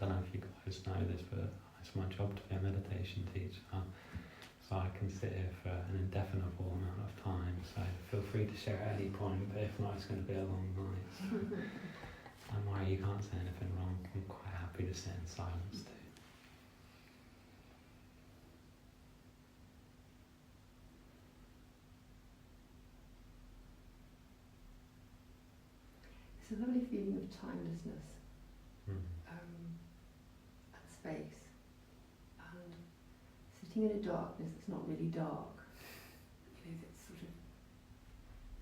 I don't know if you guys know this, but it's my job to be a meditation teacher. So I can sit here for an indefinable amount of time. So feel free to share at any point, but if not, it's going to be a long night. So don't worry, you can't say anything wrong. I'm quite happy to sit in silence too. It's a lovely feeling of timelessness and space, and sitting in a darkness that's not really dark, it's sort of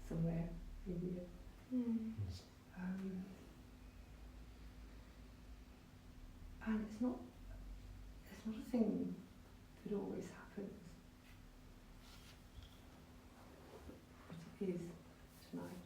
somewhere in here. And it's not a thing that always happens, but it is tonight.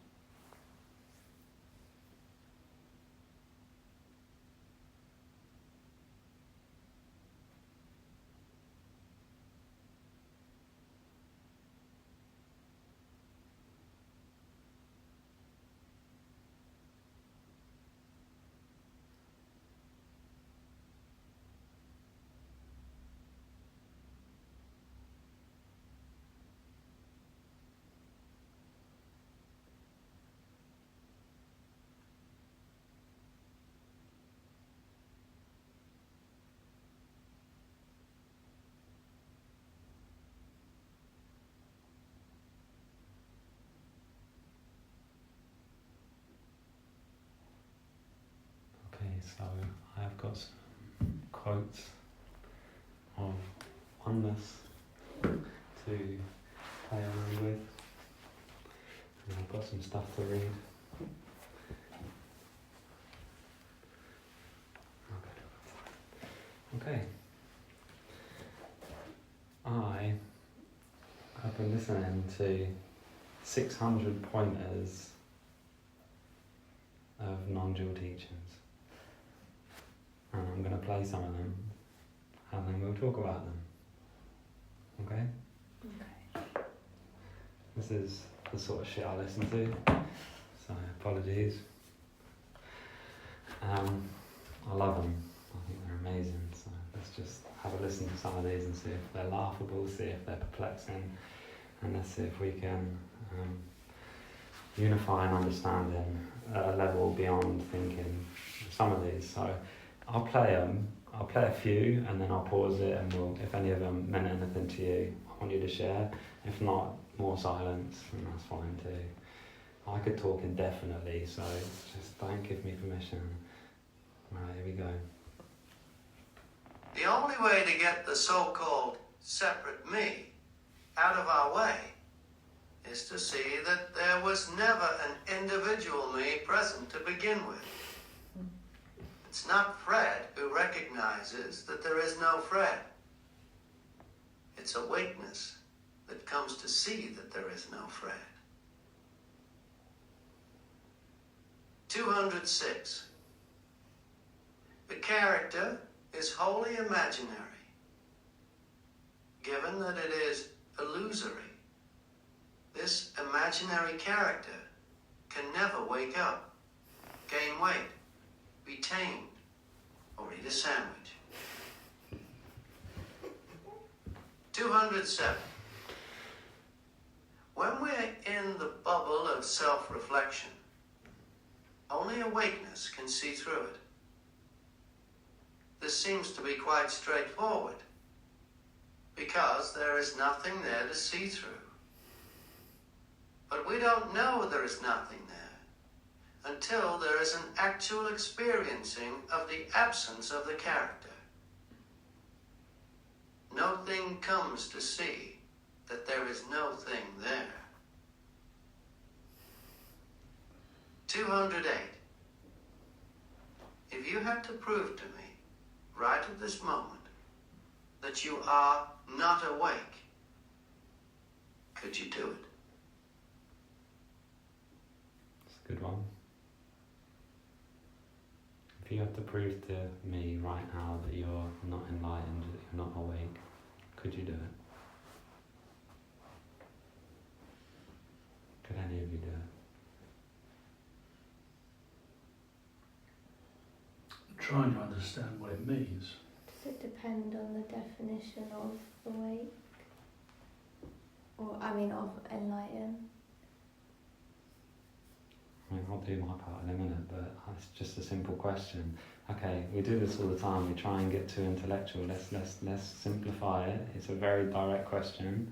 Okay, so I've got some quotes of oneness to play around with. And I've got some stuff to read. Okay. I have been listening to 600 pointers of non-dual teachings. And I'm going to play some of them, and then we'll talk about them. Okay? Okay. This is the sort of shit I listen to, so apologies. I love them. I think they're amazing. So let's just have a listen to some of these and see if they're laughable, see if they're perplexing, and let's see if we can unify an understanding at a level beyond thinking some of these. So I'll play them. I'll play a few and then I'll pause it, and we'll, if any of them meant anything to you, I want you to share. If not, more silence, and that's fine too. I could talk indefinitely, so just don't give me permission. Right, here we go. The only way to get the so-called separate me out of our way is to see that there was never an individual me present to begin with. It's not Fred who recognizes that there is no Fred. It's awakeness that comes to see that there is no Fred. 206. The character is wholly imaginary. Given that it is illusory, this imaginary character can never wake up, gain weight, be tamed, or eat a sandwich. 207. When we're in the bubble of self-reflection, only awakeness can see through it. This seems to be quite straightforward, because there is nothing there to see through. But we don't know there is nothing there until there is an actual experiencing of the absence of the character. No thing comes to see that there is no thing there. 208. If you had to prove to me, right at this moment, that you are not awake, could you do it? It's a good one. If you have to prove to me right now that you're not enlightened, that you're not awake, could you do it? Could any of you do it? Trying to understand what it means. Does it depend on the definition of awake? Or, I mean, of enlighten? I mean, I'll do my part in a minute, but it's just a simple question. Okay, we do this all the time. We try and get too intellectual. Let's simplify it. It's a very direct question,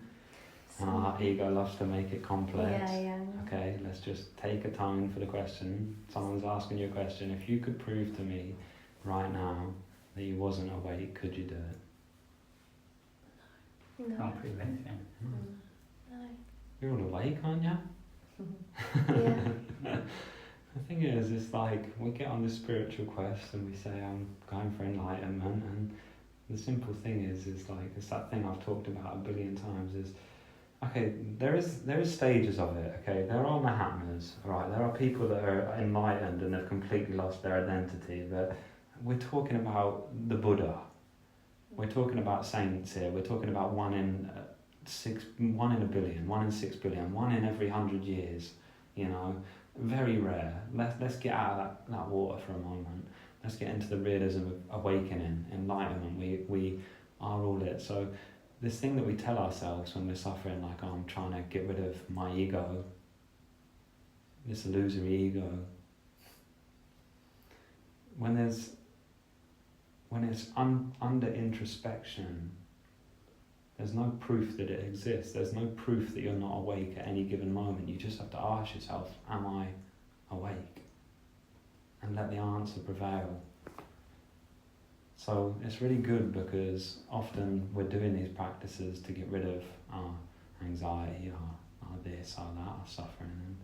and our ego loves to make it complex. Yeah. Okay, let's just take a tone for the question. Someone's asking you a question. If you could prove to me right now that you wasn't awake, could you do it? No. Can't prove anything. No. You're all awake, aren't you? Yeah. The thing is, it's like we get on this spiritual quest and we say, I'm going for enlightenment, and the simple thing is like, it's that thing I've talked about a billion times, is, okay, there is stages of it, okay? There are Mahatmas, right? There are people that are enlightened and they've completely lost their identity, but we're talking about the Buddha. We're talking about saints here. We're talking about 1 in a billion, 1 in 6 billion, 1 in every 100 years, you know? Very rare. Let's get out of that water for a moment. Let's get into the realism of awakening, enlightenment. We are all it. So this thing that we tell ourselves when we're suffering, like, oh, I'm trying to get rid of my ego, this illusory ego, when it's under introspection, there's no proof that it exists. There's no proof that you're not awake at any given moment. You just have to ask yourself, am I awake? And let the answer prevail. So it's really good because often we're doing these practices to get rid of our anxiety, our this, our that, our suffering. And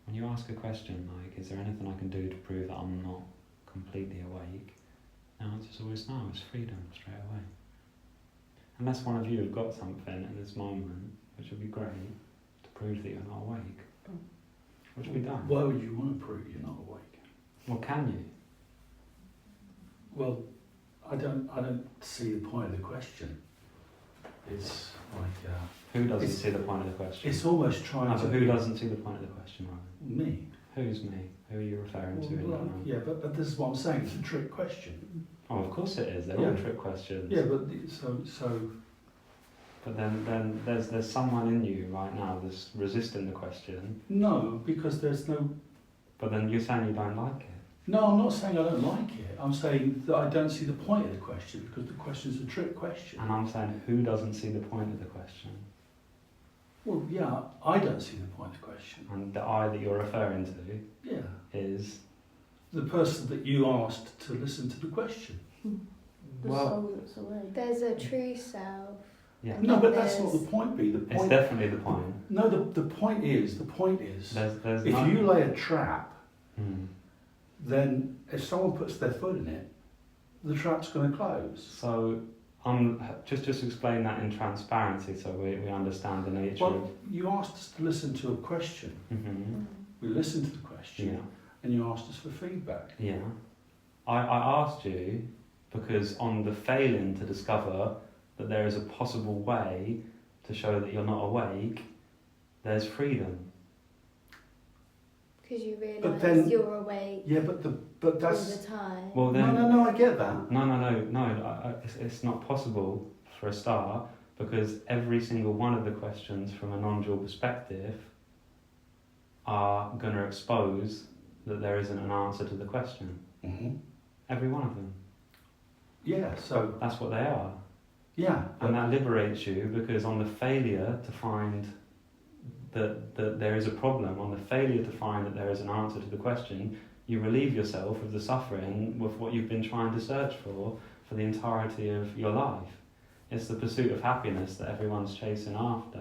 when you ask a question like, is there anything I can do to prove that I'm not completely awake? The answer's always no, it's freedom straight away. Unless one of you have got something in this moment, which would be great, to prove that you're not awake. Which we don't. Why would you want to prove you're not awake? Well, can you? Well, I don't see the point of the question. It's like Who doesn't see the point of the question? it's almost trying No, to. but who doesn't see the point of the question, Ryan? Me. Who's me? Who are you referring to in that moment? Yeah, but this is what I'm saying. It's a trick question. Oh, of course it is. They're all trick questions. Yeah, but so. But then there's someone in you right now that's resisting the question. No, because there's no. But then you're saying you don't like it. No, I'm not saying I don't like it. I'm saying that I don't see the point of the question because the question's a trick question. And I'm saying who doesn't see the point of the question? Well, yeah, I don't see the point of the question. And the I that you're referring to Yeah, is the person that you asked to listen to the question. The soul that's awake. There's a true self. Yeah. And No, then but that's not there's- the point. The It's point. definitely the point. No, the point is. There's If no- you lay a trap, Hmm. then if someone puts their foot in it, the trap's going to close. So just explain that in transparency so we understand the nature Well, of. you asked us to listen to a question. Hmm. We listened to the question, Yeah. and you asked us for feedback. Yeah. I asked you because on the failing to discover that there is a possible way to show that you're not awake, there's freedom. Because you But realise then- you're awake Yeah, but all that's the time. Well then, no. I get that. No. It's not possible for a start because every single one of the questions from a non-dual perspective are going to expose that there isn't an answer to the question. Mm-hmm. Every one of them. Yeah. So That's what they are. yeah. And that liberates you because on the failure to find that there is a problem, on the failure to find that there is an answer to the question, you relieve yourself of the suffering with what you've been trying to search for the entirety of your life. It's the pursuit of happiness that everyone's chasing after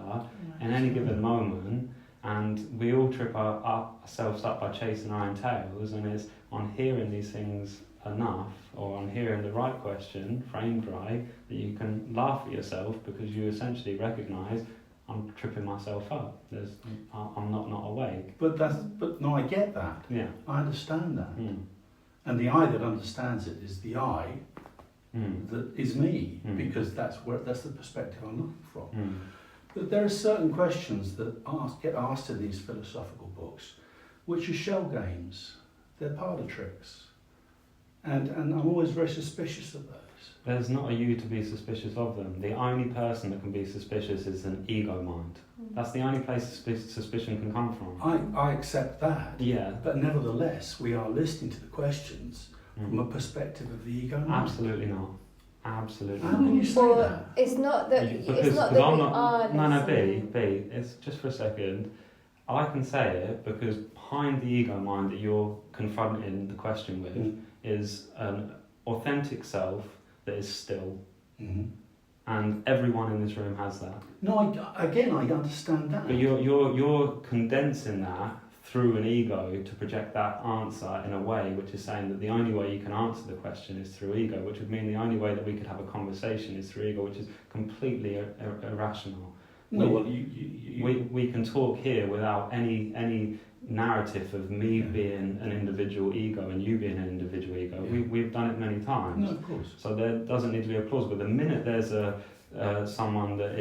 in any given moment, and we all trip ourselves up by chasing our own tails, and it's on hearing these things enough, or on hearing the right question, framed right, that you can laugh at yourself because you essentially recognise I'm tripping myself up. I'm not awake. But no, I get that. Yeah. I understand that. Mm. And the I that understands it is the I Mm. that is me, Mm. because that's the perspective I'm looking from. Mm. But there are certain questions that get asked in these philosophical books, which are shell games. They're parlor tricks, and I'm always very suspicious of those. There's not a you to be suspicious of them. The only person that can be suspicious is an ego mind. That's the only place suspicion can come from. I accept that. Yeah. But nevertheless, we are listening to the questions from a Mm. perspective of the ego mind. Absolutely not. Absolutely How not. can you say Well, that? it's not that Because it's not that I'm we not. are No, listening. B. It's just for a second. I can say it because behind the ego mind that you're confronting the question with Mm. is an authentic self that is still, Mm-hmm. and everyone in this room has that. No, I understand that. But you're condensing that through an ego to project that answer in a way which is saying that the only way you can answer the question is through ego, which would mean the only way that we could have a conversation is through ego, which is completely irrational. No, we, well, you we can talk here without any narrative of me Yeah. being an individual ego and you being an individual ego. Yeah. We've done it many times. No, of course. So there doesn't need to be applause. But the minute there's someone that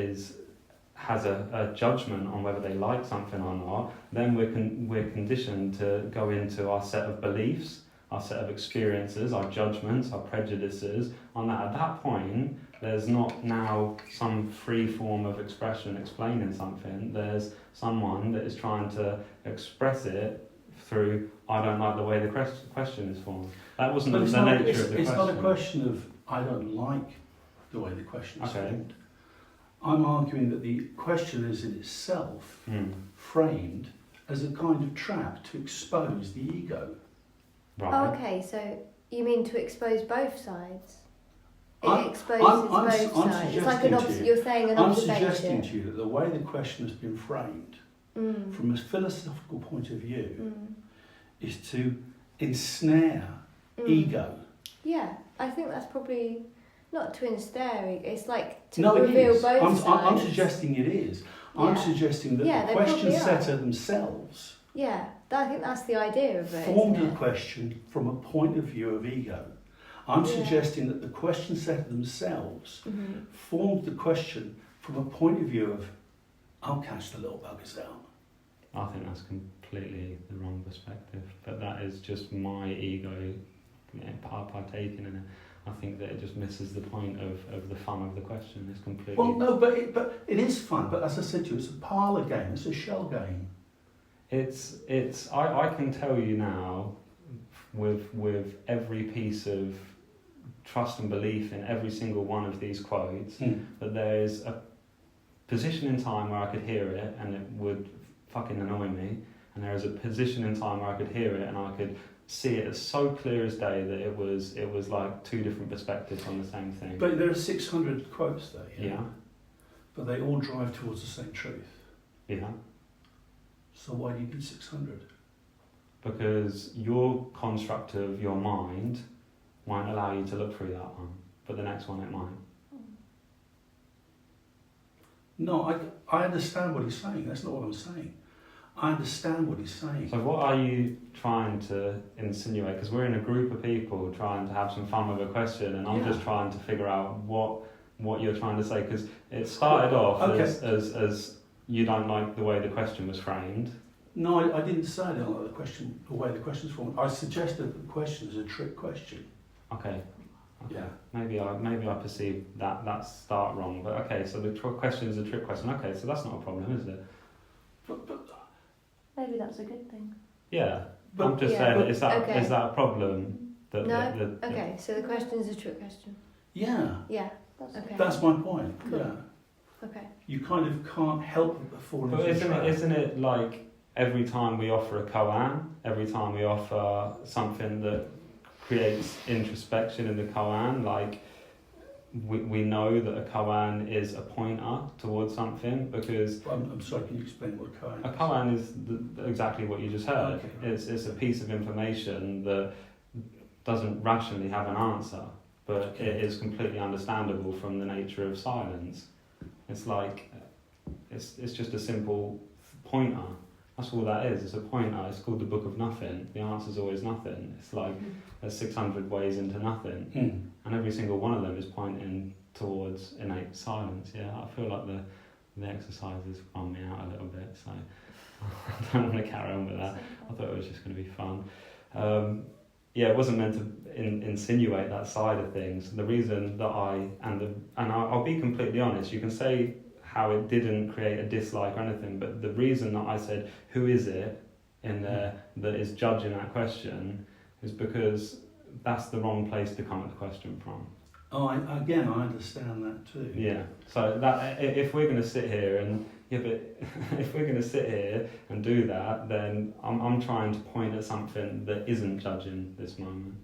has a judgment on whether they like something or not, then we're conditioned to go into our set of beliefs, our set of experiences, our judgments, our prejudices. On that, at that point, there's not now some free form of expression explaining something. There's someone that is trying to express it through, I don't like the way the question is formed. That wasn't But the it's nature not, of the question. it's not a question of I don't like the way the question is Okay. formed. I'm arguing that the question is in itself Mm. framed as a kind of trap to expose the ego. Right. Oh, okay, so You mean to expose both sides? It I'm exposes both sides. It's like you're saying an I'm observation. suggesting to you that the way the question has been framed, from a philosophical point of view, is to ensnare ego. Yeah, I think that's probably not to ensnare ego. It's like to No, reveal it is. both sides. I'm suggesting it is. I'm suggesting that the question setter themselves I think that's the idea of it. Formed the question from a point of view of ego. I'm suggesting that the question setter themselves formed the question from a point of view of, I'll catch the little buggers out. I think that's completely the wrong perspective, but that is just my ego partaking in it. I think that it just misses the point of the fun of the question. It's completely... Well, no, but it is fun, but as I said to you, it's a parlour game, it's a shell game. I can tell you now, with every piece of trust and belief in every single one of these quotes, that there is a position in time where I could hear it and it would fucking annoy me, and there is a position in time where I could hear it and I could see it as so clear as day that it was like two different perspectives on the same thing. But there are 600 quotes there, yeah? But they all drive towards the same truth. Yeah. So why do you need 600? Because your construct of your mind won't allow you to look through that one, but the next one it might. No, I understand what he's saying. That's not what I'm saying. I understand what he's saying. So what are you trying to insinuate? Because we're in a group of people trying to have some fun with a question, and I'm just trying to figure out what you're trying to say. Because it started off as you don't like the way the question was framed. No, I didn't say I don't like the way the question's formed. I suggested that the question is a trick question. Okay. Yeah. Maybe I perceived that start wrong, but okay. So the question is a trick question. Okay, so that's not a problem, is it? But maybe that's a good thing. Yeah. But, I'm just saying, is that a problem? Okay, so the question is a trick question. Yeah. Yeah. Okay. That's my point. Cool. Yeah. Okay. You kind of can't help but fall into the trap. Isn't it like every time we offer a koan, every time we offer something that creates introspection in the koan, like we know that a koan is a pointer towards something, because I'm sorry, can you explain what a koan is? A koan is exactly what you just heard. Okay. It's a piece of information that doesn't rationally have an answer, but it is completely understandable from the nature of silence. It's like it's just a simple pointer. That's all that is. It's a pointer. It's called the Book of Nothing. The answer's always nothing. It's like there's 600 ways into nothing, and every single one of them is pointing towards innate silence. Yeah, I feel like the exercises bum me out a little bit, so I don't want to carry on with that. I thought it was just going to be fun. It wasn't meant to insinuate that side of things. The reason that I'll be completely honest. You can say how it didn't create a dislike or anything, but the reason that I said, who is it in there that is judging that question, is because that's the wrong place to come at the question from. I understand that too. Yeah, so that if we're going to sit here and, if we're going to sit here and do that, then I'm trying to point at something that isn't judging this moment.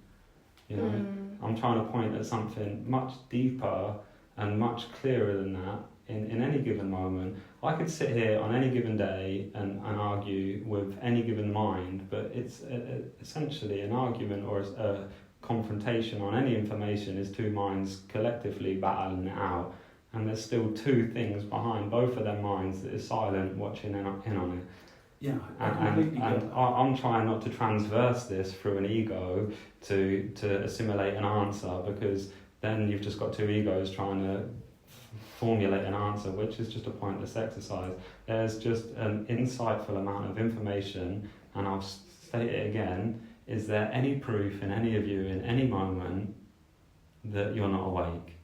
You know, I'm trying to point at something much deeper and much clearer than that. In any given moment, I could sit here on any given day and argue with any given mind, but it's essentially an argument or a confrontation on any information is two minds collectively battling it out, and there's still two things behind both of their minds that is silent, watching in on it. Yeah, and I'm trying not to transverse this through an ego to assimilate an answer, because then you've just got two egos trying to formulate an answer, which is just a pointless exercise. There's just an insightful amount of information, and I'll state it again, is there any proof in any of you in any moment that you're not awake?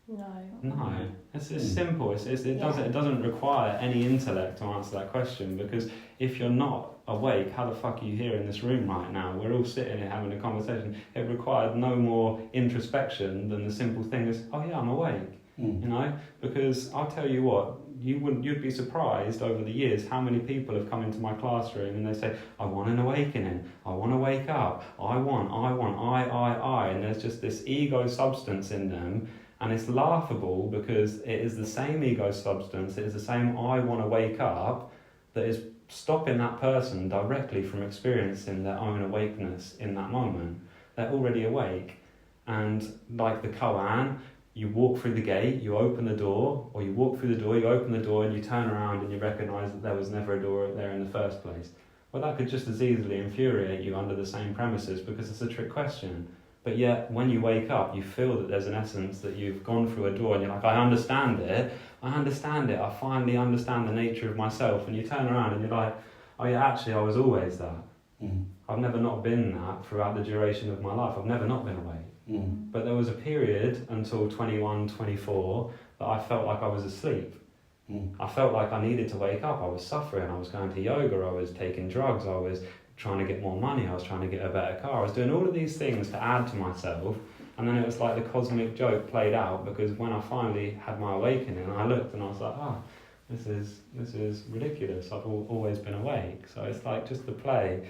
No. It's simple. It doesn't require any intellect to answer that question, because if you're not awake, how the fuck are you here in this room right now? We're all sitting here having a conversation. It required no more introspection than the simple thing is, oh yeah, I'm awake. You know, because I'll tell you what, you'd be surprised over the years how many people have come into my classroom and they say, I want an awakening, I want to wake up, I want, I, and there's just this ego substance in them, and it's laughable because it is the same ego substance, it is the same I want to wake up that is stopping that person directly from experiencing their own awakeness in that moment. They're already awake, and like the koan, you walk through the gate, you open the door, or you walk through the door, you open the door, and you turn around and you recognise that there was never a door there in the first place. Well, that could just as easily infuriate you under the same premises because it's a trick question. But yet, when you wake up, you feel that there's an essence that you've gone through a door and you're like, I understand it, I finally understand the nature of myself. And you turn around and you're like, oh yeah, actually I was always that. I've never not been that throughout the duration of my life. I've never not been awake. But there was a period until 21, 24 that I felt like I was asleep. I felt like I needed to wake up. I was suffering. I was going to yoga. I was taking drugs. I was trying to get more money. I was trying to get a better car. I was doing all of these things to add to myself. And then it was like the cosmic joke played out, because when I finally had my awakening, I looked and I was like, this is ridiculous. I've always been awake. So it's like just the play.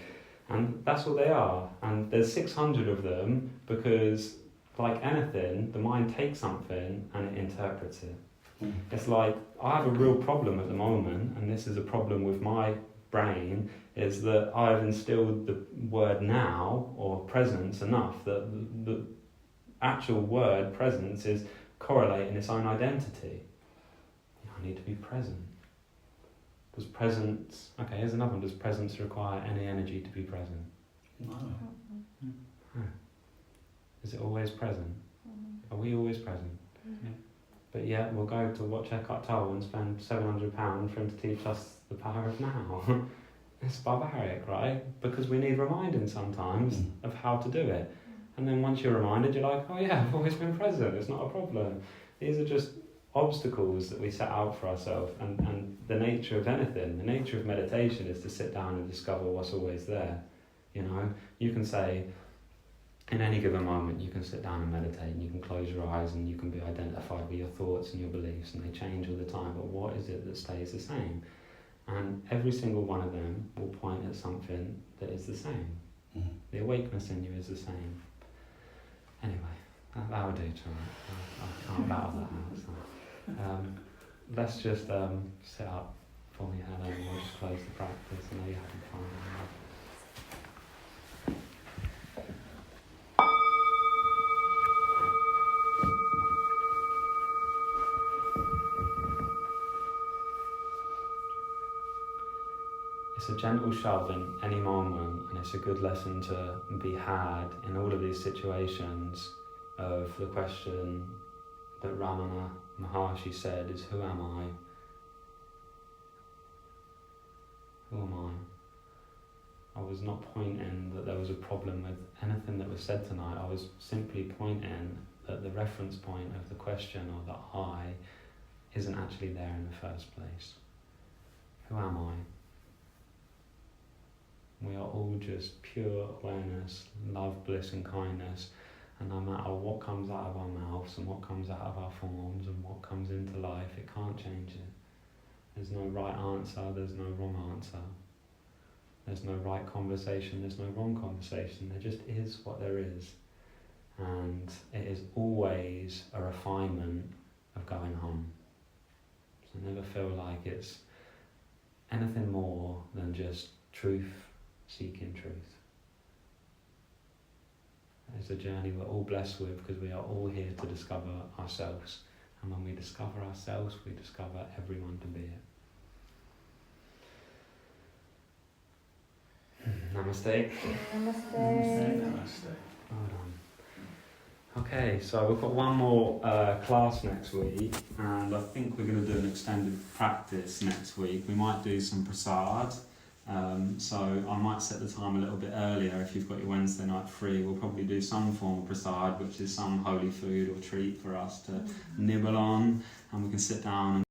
And that's what they are. And there's 600 of them because, like anything, the mind takes something and it interprets it. It's like, I have a real problem at the moment, and this is a problem with my brain, is that I've instilled the word now, or presence, enough that the actual word presence is correlating its own identity. I need to be present. Does presence, okay, here's another one, does presence require any energy to be present? No. Is it always present? Are we always present? But yet we'll go to watch Eckhart Tolle and spend £700 for him to teach us the power of now. It's barbaric, right? Because we need reminding sometimes of how to do it. And then once you're reminded, you're like, oh yeah, I've always been present, it's not a problem. These are just obstacles that we set out for ourselves, and the nature of anything, the nature of meditation is to sit down and discover what's always there. You know, you can say, in any given moment, you can sit down and meditate, and you can close your eyes and you can be identified with your thoughts and your beliefs, and they change all the time, but what is it that stays the same? And every single one of them will point at something that is the same. The awakeness in you is the same. Anyway, that'll do, Charlie. I can't battle that out. So. Let's just sit up for me, Helen, and we'll just close the practice. I know you're having fun. It's a gentle shove in any moment, and it's a good lesson to be had in all of these situations of the question that Ramana Maharshi said is, who am I? Who am I? I was not pointing that there was a problem with anything that was said tonight. I was simply pointing that the reference point of the question, or the I, isn't actually there in the first place. Who am I? We are all just pure awareness, love, bliss and kindness, and no matter what comes out of our mouths and what comes out of our forms and what comes into life, it can't change it. There's no right answer, there's no wrong answer. There's no right conversation, there's no wrong conversation. There just is what there is. And it is always a refinement of going home. So never feel like it's anything more than just truth, seeking truth. It's a journey we're all blessed with, because we are all here to discover ourselves. And when we discover ourselves, we discover everyone to be it. Namaste. Namaste. Namaste. Well done. Okay, so we've got one more class next week, and I think we're going to do an extended practice next week. We might do some prasad. So I might set the time a little bit earlier if you've got your Wednesday night free. We'll probably do some form of prasad, which is some holy food or treat for us to nibble on, and we can sit down and